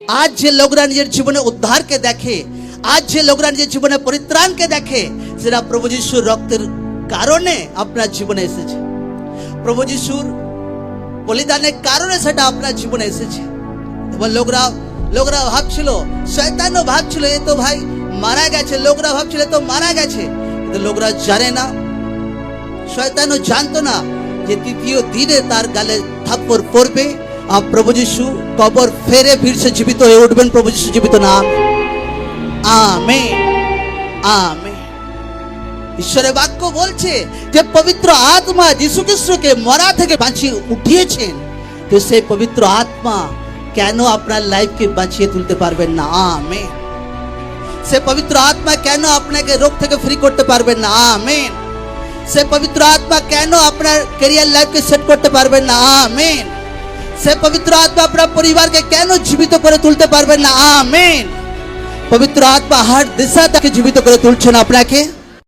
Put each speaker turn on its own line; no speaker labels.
आज যে লোকরা নিজের জীবনে উদ্ধারকে দেখে, আজ যে লোকরা নিজের জীবনে পরিত্রাণকে দেখে, সেটা প্রভু যিশুর রক্তের কারণে আপনার জীবনে এসেছে। প্রভু যিশুর বলিদানের কারণে সেটা আপনার জীবনে এসেছে। এবং লোকরা ভাবছিল, শয়তানও ভাবছিল এ তো ভাই মারা গেছে, লোকরা ভাবছিল তো মারা গেছে, কিন্তু লোকরা জানে না, শয়তানও জানতো না যে তৃতীয় দিনে তার গালে থাপ্পড় পড়বে আর প্রভু যিশু কবর ফেরে ফির সে জীবিত হয়ে উঠবেন। প্রভু যিশু জীবিত নাম, আমেন আমেন। ঈশ্বরের বাক্য বলছে যে পবিত্র আত্মা যিশু খ্রিস্টকে মরা থেকে বাঁচিয়ে উঠিয়েছেন, তো সেই পবিত্র আত্মা কেন আপনার লাইফকে বাঁচিয়ে তুলতে পারবেন না? আমেন। সে পবিত্র আত্মা কেন আপনাকে রোগ থেকে ফ্রি করতে পারবেন না? আমেন। সে পবিত্র আত্মা কেন আপনার ক্যারিয়ার লাইফকে সেট করতে পারবেন না? আমেন। সে পবিত্র আত্মা আপনার পরিবারকে কেন জীবিত করে তুলতে পারবেন না? আমেন। পবিত্র আত্মা হার দিশা তাকে জীবিত করে তুলছেন আপনাকে।